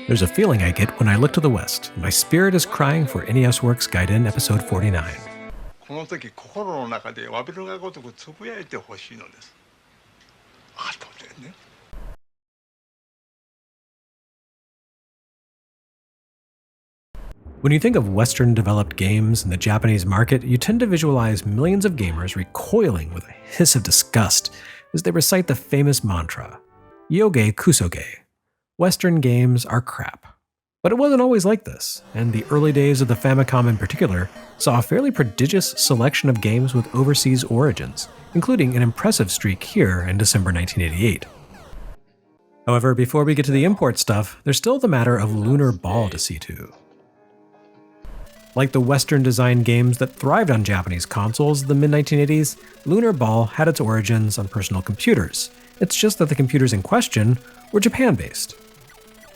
There's a feeling I get when I look to the west. My spirit is crying for NES Works Gaiden episode 49. この時心の中でわびるがごとくつぶやいてほしいのです。後でね。When you think of Western-developed games in the Japanese market, you tend to visualize millions of gamers recoiling with a hiss of disgust as they recite the famous mantra, Yoge Kusoge. Western games are crap. But it wasn't always like this, and the early days of the Famicom in particular saw a fairly prodigious selection of games with overseas origins, including an impressive streak here in December 1988. However, before we get to the import stuff, there's still the matter of Lunar Ball to see to. Like the Western-designed games that thrived on Japanese consoles in the mid-1980s, Lunar Ball had its origins on personal computers. It's just that the computers in question were Japan-based.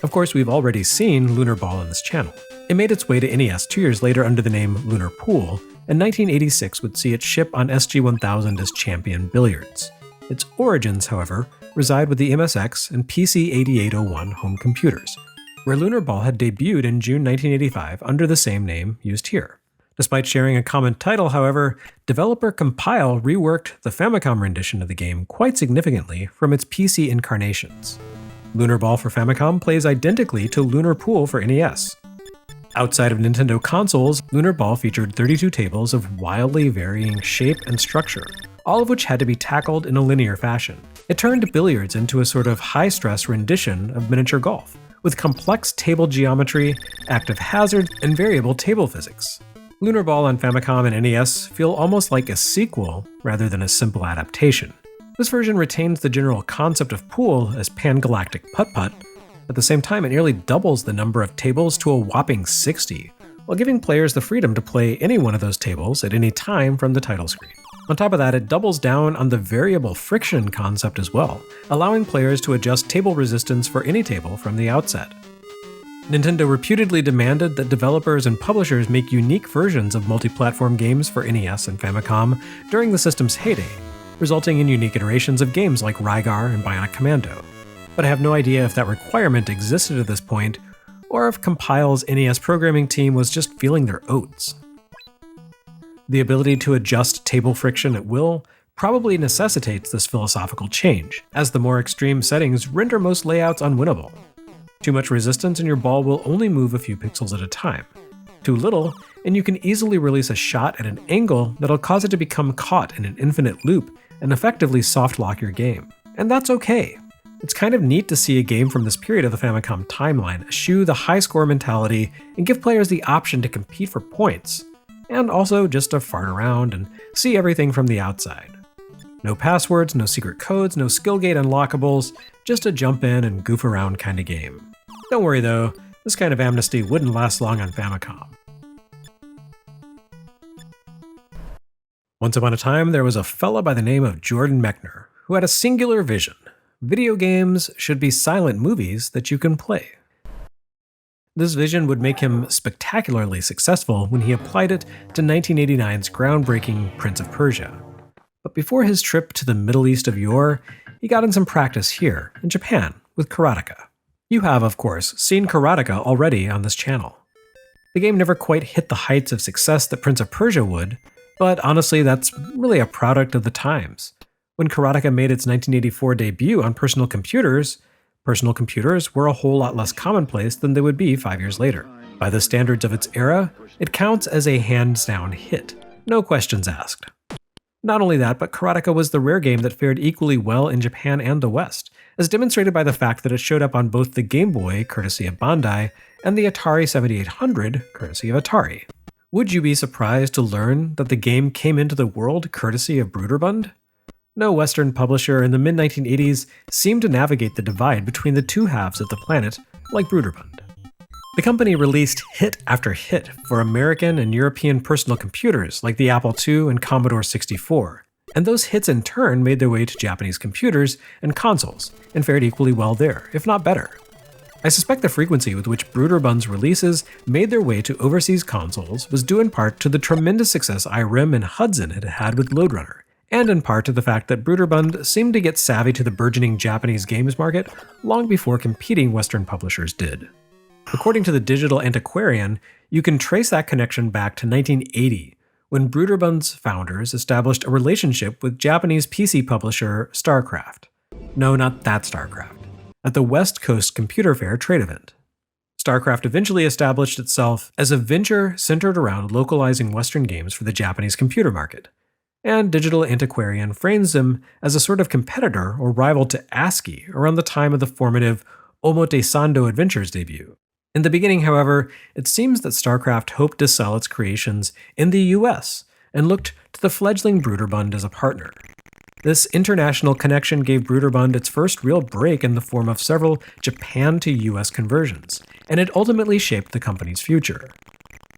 Of course, we've already seen Lunar Ball on this channel. It made its way to NES 2 years later under the name Lunar Pool, and 1986 would see it ship on SG-1000 as Champion Billiards. Its origins, however, reside with the MSX and PC-8801 home computers, where Lunar Ball had debuted in June 1985 under the same name used here. Despite sharing a common title, however, developer Compile reworked the Famicom rendition of the game quite significantly from its PC incarnations. Lunar Ball for Famicom plays identically to Lunar Pool for NES. Outside of Nintendo consoles, Lunar Ball featured 32 tables of wildly varying shape and structure, all of which had to be tackled in a linear fashion. It turned billiards into a sort of high-stress rendition of miniature golf, with complex table geometry, active hazards, and variable table physics. Lunar Ball on Famicom and NES feel almost like a sequel rather than a simple adaptation. This version retains the general concept of pool as pan-galactic putt-putt. At the same time, it nearly doubles the number of tables to a whopping 60, while giving players the freedom to play any one of those tables at any time from the title screen. On top of that, it doubles down on the variable friction concept as well, allowing players to adjust table resistance for any table from the outset. Nintendo reputedly demanded that developers and publishers make unique versions of multi-platform games for NES and Famicom during the system's heyday, resulting in unique iterations of games like RYGAR and Bionic Commando. But I have no idea if that requirement existed at this point, or if Compile's NES programming team was just feeling their oats. The ability to adjust table friction at will probably necessitates this philosophical change, as the more extreme settings render most layouts unwinnable. Too much resistance and your ball will only move a few pixels at a time. Too little, and you can easily release a shot at an angle that'll cause it to become caught in an infinite loop and effectively soft-lock your game. And that's okay. It's kind of neat to see a game from this period of the Famicom timeline eschew the high-score mentality and give players the option to compete for points, and also just to fart around and see everything from the outside. No passwords, no secret codes, no skill gate unlockables, just a jump in and goof around kind of game. Don't worry though, this kind of amnesty wouldn't last long on Famicom. Once upon a time, there was a fella by the name of Jordan Mechner who had a singular vision. Video games should be silent movies that you can play. This vision would make him spectacularly successful when he applied it to 1989's groundbreaking Prince of Persia. But before his trip to the Middle East of yore, he got in some practice here, in Japan, with Karateka. You have, of course, seen Karateka already on this channel. The game never quite hit the heights of success that Prince of Persia would, but honestly, that's really a product of the times. When Karateka made its 1984 debut on personal computers were a whole lot less commonplace than they would be 5 years later. By the standards of its era, it counts as a hands-down hit. No questions asked. Not only that, but Karateka was the rare game that fared equally well in Japan and the West, as demonstrated by the fact that it showed up on both the Game Boy, courtesy of Bandai, and the Atari 7800, courtesy of Atari. Would you be surprised to learn that the game came into the world courtesy of Broderbund? No Western publisher in the mid-1980s seemed to navigate the divide between the two halves of the planet like Broderbund. The company released hit after hit for American and European personal computers like the Apple II and Commodore 64, and those hits in turn made their way to Japanese computers and consoles, and fared equally well there, if not better. I suspect the frequency with which Broderbund's releases made their way to overseas consoles was due in part to the tremendous success R.P.M and Hudson had had with Lode Runner, and in part to the fact that Broderbund seemed to get savvy to the burgeoning Japanese games market long before competing Western publishers did. According to the Digital Antiquarian, you can trace that connection back to 1980, when Broderbund's founders established a relationship with Japanese PC publisher StarCraft. No, not that StarCraft. At the West Coast Computer Fair trade event. StarCraft eventually established itself as a venture centered around localizing Western games for the Japanese computer market. And Digital Antiquarian frames them as a sort of competitor or rival to ASCII around the time of the formative Omotesando Adventures debut. In the beginning, however, it seems that StarCraft hoped to sell its creations in the US and looked to the fledgling Broderbund as a partner. This international connection gave Broderbund its first real break in the form of several Japan to US conversions, and it ultimately shaped the company's future.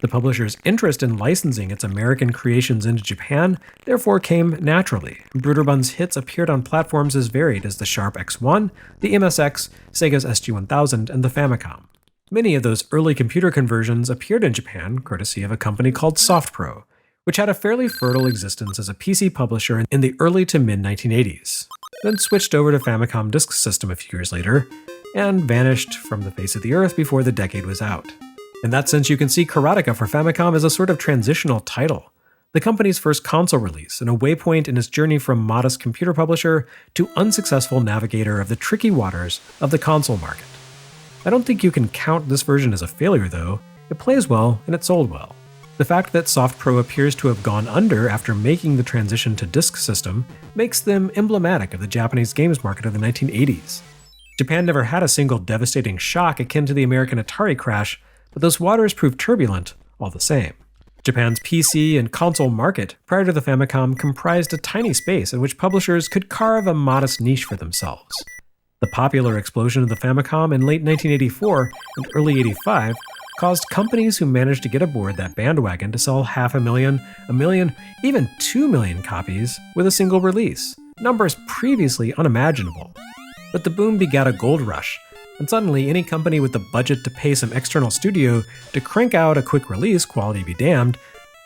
The publisher's interest in licensing its American creations into Japan therefore came naturally. Broderbund's hits appeared on platforms as varied as the Sharp X1, the MSX, Sega's SG-1000, and the Famicom. Many of those early computer conversions appeared in Japan courtesy of a company called SoftPro, which had a fairly fertile existence as a PC publisher in the early to mid-1980s, then switched over to Famicom Disk System a few years later, and vanished from the face of the earth before the decade was out. In that sense, you can see Karateka for Famicom as a sort of transitional title, the company's first console release and a waypoint in its journey from modest computer publisher to unsuccessful navigator of the tricky waters of the console market. I don't think you can count this version as a failure though. It plays well and it sold well. The fact that SoftPro appears to have gone under after making the transition to disk system makes them emblematic of the Japanese games market of the 1980s. Japan never had a single devastating shock akin to the American Atari crash, but those waters proved turbulent all the same. Japan's PC and console market prior to the Famicom comprised a tiny space in which publishers could carve a modest niche for themselves. The popular explosion of the Famicom in late 1984 and early 85 caused companies who managed to get aboard that bandwagon to sell 500,000, 1 million, even 2 million copies with a single release, numbers previously unimaginable. But the boom begat a gold rush, and suddenly any company with the budget to pay some external studio to crank out a quick release, quality be damned,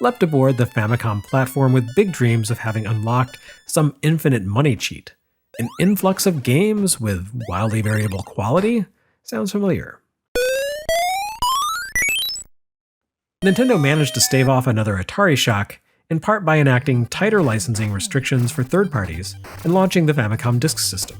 leapt aboard the Famicom platform with big dreams of having unlocked some infinite money cheat. An influx of games with wildly variable quality? Sounds familiar. Nintendo managed to stave off another Atari shock, in part by enacting tighter licensing restrictions for third parties and launching the Famicom Disk System.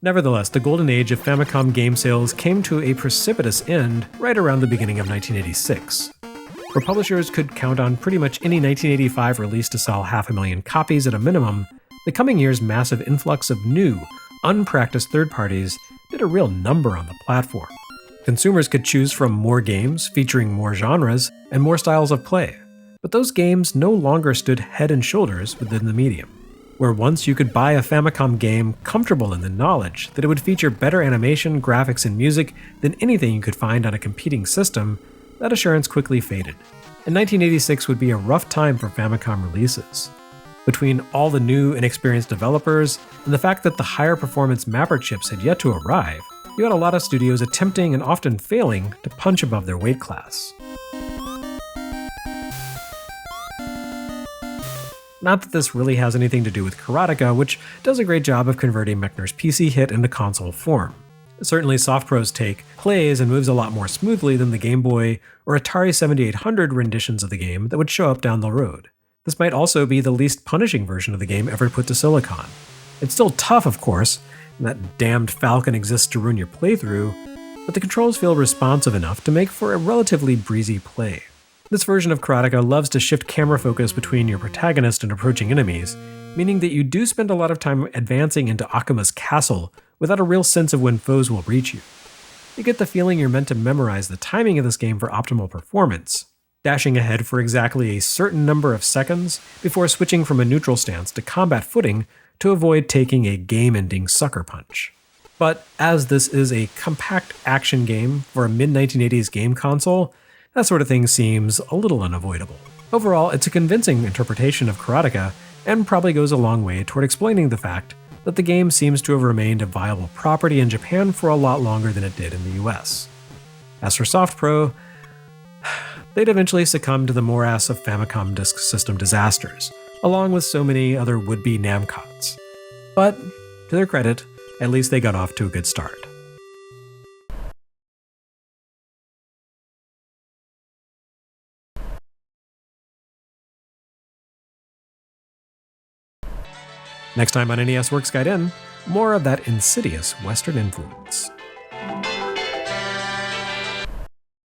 Nevertheless, the golden age of Famicom game sales came to a precipitous end right around the beginning of 1986, where publishers could count on pretty much any 1985 release to sell 500,000 copies at a minimum. The coming year's massive influx of new, unpracticed third parties did a real number on the platform. Consumers could choose from more games featuring more genres and more styles of play, but those games no longer stood head and shoulders within the medium. Where once you could buy a Famicom game comfortable in the knowledge that it would feature better animation, graphics, and music than anything you could find on a competing system, that assurance quickly faded, and 1986 would be a rough time for Famicom releases. Between all the new, inexperienced developers and the fact that the higher performance mapper chips had yet to arrive, you had a lot of studios attempting and often failing to punch above their weight class. Not that this really has anything to do with Karateka, which does a great job of converting Mechner's PC hit into console form. Certainly SoftPro's take plays and moves a lot more smoothly than the Game Boy or Atari 7800 renditions of the game that would show up down the road. This might also be the least punishing version of the game ever put to Silicon. It's still tough, of course, and that damned Falcon exists to ruin your playthrough, but the controls feel responsive enough to make for a relatively breezy play. This version of Karateka loves to shift camera focus between your protagonist and approaching enemies, meaning that you do spend a lot of time advancing into Akuma's castle without a real sense of when foes will reach you. You get the feeling you're meant to memorize the timing of this game for optimal performance, dashing ahead for exactly a certain number of seconds before switching from a neutral stance to combat footing to avoid taking a game-ending sucker punch. But as this is a compact action game for a mid-1980s game console, that sort of thing seems a little unavoidable. Overall, it's a convincing interpretation of Karateka and probably goes a long way toward explaining the fact that the game seems to have remained a viable property in Japan for a lot longer than it did in the US. As for SoftPro, they'd eventually succumb to the morass of Famicom Disk System disasters, along with so many other would-be Namcots. But, to their credit, at least they got off to a good start. Next time on NES Works Gaiden, more of that insidious Western influence.